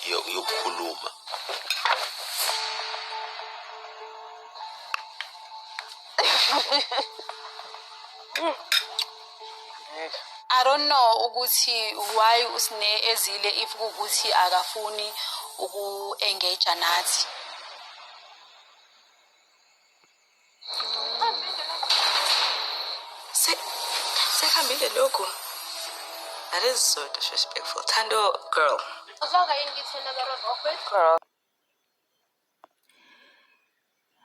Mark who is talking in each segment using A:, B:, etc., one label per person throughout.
A: yokukhuluma.
B: I don't know ukuthi why usine ezile if ukuthi akafuni uku-engage nathi.
C: Sekhambile lokho. That is so disrespectful. Thando, girl. Girl.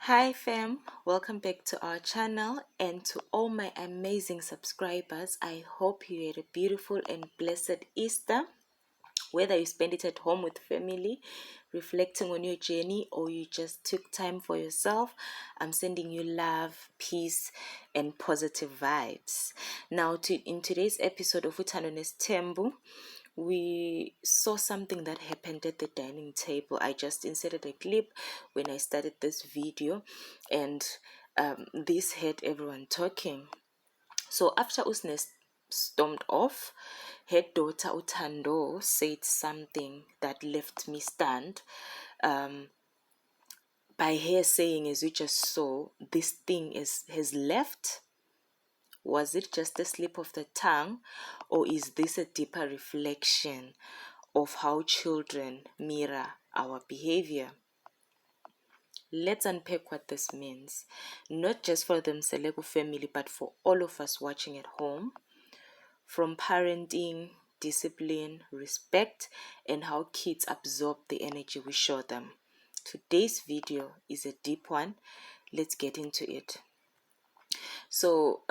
D: Hi fam, welcome back to our channel, and to all my amazing subscribers, I hope you had a beautiful and blessed Easter. Whether you spend it at home with family, reflecting on your journey, or you just took time for yourself, I'm sending you love, peace, and positive vibes. Now, in today's episode of Uthando Nesithembu, we saw something that happened at the dining table. I just inserted a clip when I started this video, and this had everyone talking. So after Usne stormed off, her daughter Uthando said something that left me stunned. By her saying, as you just saw, this thing has left. Was it just a slip of the tongue, or is this a deeper reflection of how children mirror our behavior? Let's unpack what this means, not just for the Mseleku family, but for all of us watching at home. From parenting, discipline, respect, and how kids absorb the energy we show them. Today's video is a deep one. Let's get into it. So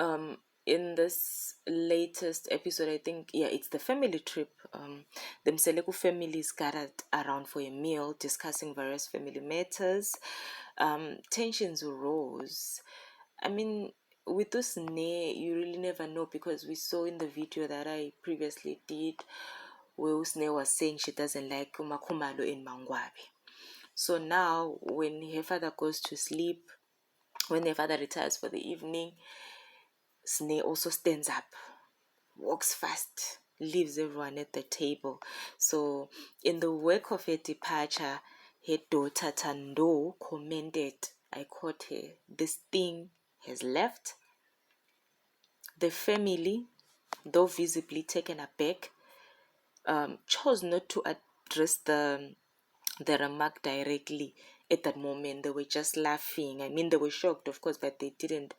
D: in this latest episode, I think, it's the family trip. The Mseleku families gathered around for a meal, discussing various family matters. Tensions rose. I mean, with this you really never know, because we saw in the video that I previously did where Usne was saying she doesn't like Makhumalo in Mangwabi. So now when her father goes to sleep, when their father retires for the evening, Sne also stands up, walks fast, leaves everyone at the table. So in the wake of her departure, her daughter Thando commented, I quote her, "This thing has left." The family, though visibly taken aback, chose not to address the remark directly at that moment. They were just laughing. I mean, they were shocked, of course, but they didn't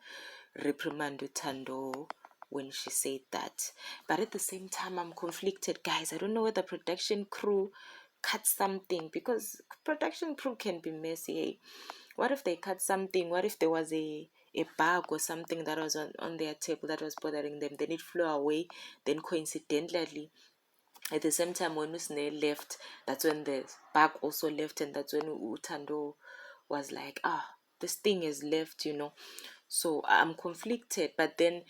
D: reprimand Thando when she said that. But at the same time, I'm conflicted, guys. I don't know whether production crew cut something, because production crew can be messy. Hey? What if they cut something? What if there was a bug or something that was on their table that was bothering them? Then it flew away. Then coincidentally, at the same time, when Usne left, that's when the bug also left, and that's when Thando was like, this thing is left, So I'm conflicted, but then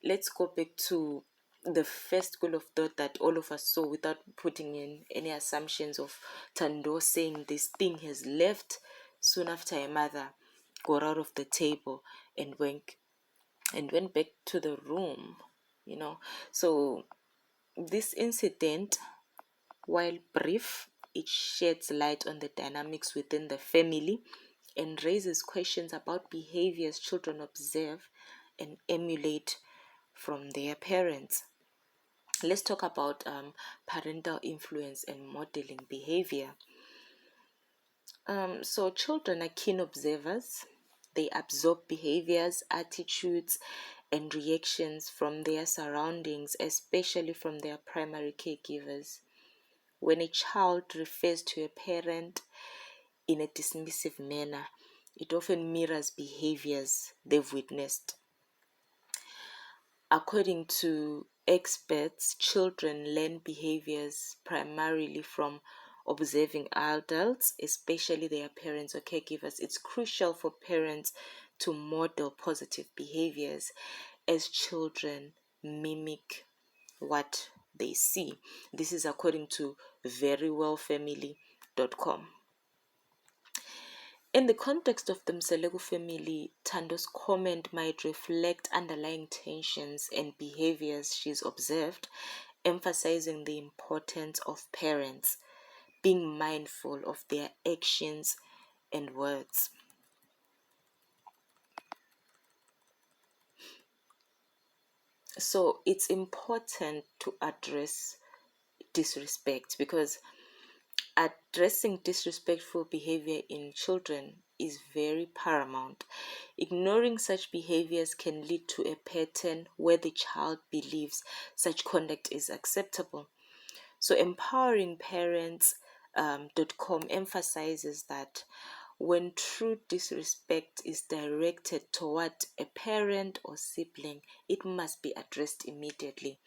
D: let's go back to the first school of thought that all of us saw, without putting in any assumptions, of Thando saying this thing has left soon after her mother got out of the table and went back to the room, So this incident, while brief, it sheds light on the dynamics within the family and raises questions about behaviors children observe and emulate from their parents. Let's talk about parental influence and modeling behavior. So children are keen observers. They absorb behaviors, attitudes, and reactions from their surroundings, especially from their primary caregivers. When a child refers to a parent in a dismissive manner, it often mirrors behaviors they've witnessed. According to experts, children learn behaviors primarily from observing adults, especially their parents or caregivers. It's crucial for parents to model positive behaviors as children mimic what they see. This is according to verywellfamily.com. In the context of the Mseleku family, Thando's comment might reflect underlying tensions and behaviors she's observed, emphasizing the importance of parents being mindful of their actions and words. So it's important to address disrespect, because addressing disrespectful behavior in children is very paramount. Ignoring such behaviors can lead to a pattern where the child believes such conduct is acceptable. So EmpoweringParents.com emphasizes that when true disrespect is directed toward a parent or sibling, it must be addressed immediately.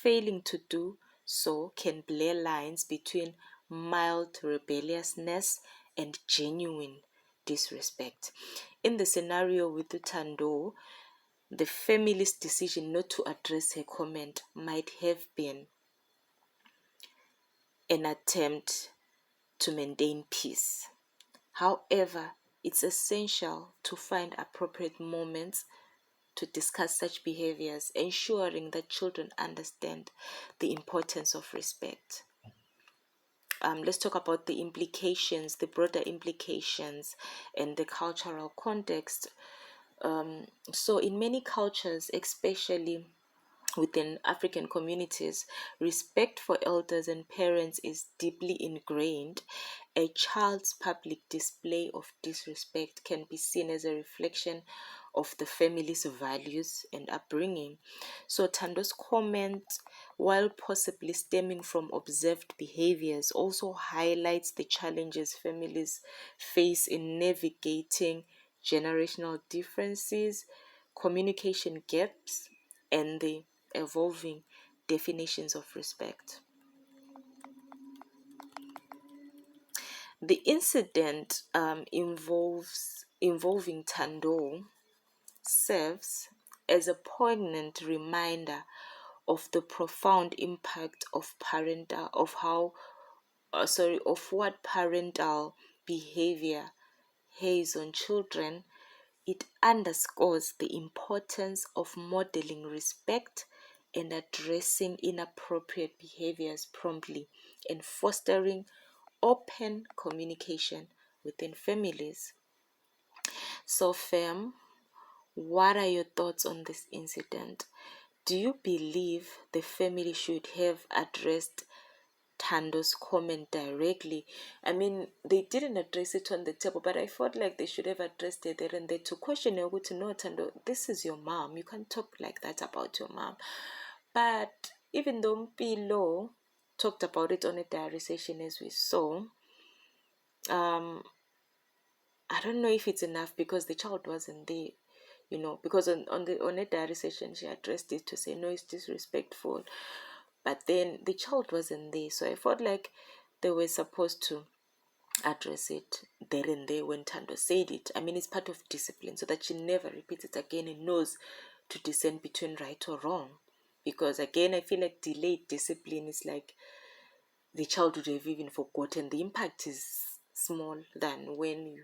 D: Failing to do so can blur lines between mild rebelliousness and genuine disrespect. In the scenario with Thando, the family's decision not to address her comment might have been an attempt to maintain peace. However, it's essential to find appropriate moments to discuss such behaviors, ensuring that children understand the importance of respect. Let's talk about the implications, the broader implications, and the cultural context. So in many cultures, especially within African communities, respect for elders and parents is deeply ingrained. A child's public display of disrespect can be seen as a reflection of the family's values and upbringing. So Thando's comment, while possibly stemming from observed behaviors, also highlights the challenges families face in navigating generational differences, communication gaps, and the evolving definitions of respect. The incident involving Thando serves as a poignant reminder of the profound impact of what parental behavior has on children. It underscores the importance of modeling respect and addressing inappropriate behaviors promptly and fostering open communication within families. So, fam, what are your thoughts on this incident? Do you believe the family should have addressed Thando's comment directly? I mean, they didn't address it on the table, but I felt like they should have addressed it there and there to question her, to know, Thando, this is your mom. You can't talk like that about your mom. But even though Mpilo talked about it on a diary session, as we saw, I don't know if it's enough because the child wasn't there, because on a diary session she addressed it to say no, it's disrespectful, but then the child wasn't there. So I felt like they were supposed to address it there and there when Thando said it. I mean, it's part of discipline so that she never repeats it again and knows to discern between right or wrong. Because again, I feel like delayed discipline is like the child would have even forgotten. The impact is small than when you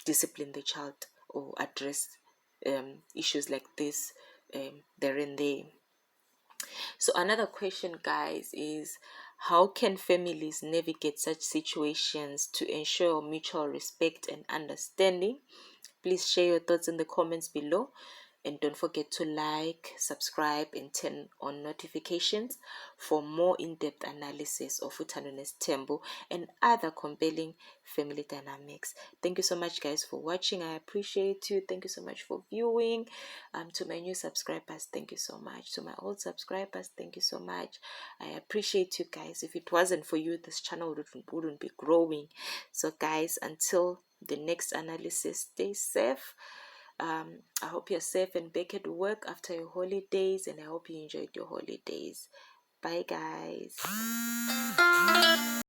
D: discipline the child or address issues like this there and there. So another question, guys, is how can families navigate such situations to ensure mutual respect and understanding? Please share your thoughts in the comments below. And don't forget to like, subscribe, and turn on notifications for more in-depth analysis of Uthando Nesithembu and other compelling family dynamics. Thank you so much, guys, for watching. I appreciate you. Thank you so much for viewing. To my new subscribers, thank you so much. To my old subscribers, thank you so much. I appreciate you guys. If it wasn't for you, this channel wouldn't be growing. So, guys, until the next analysis, stay safe. I hope you're safe and back at work after your holidays, and I hope you enjoyed your holidays. Bye, guys.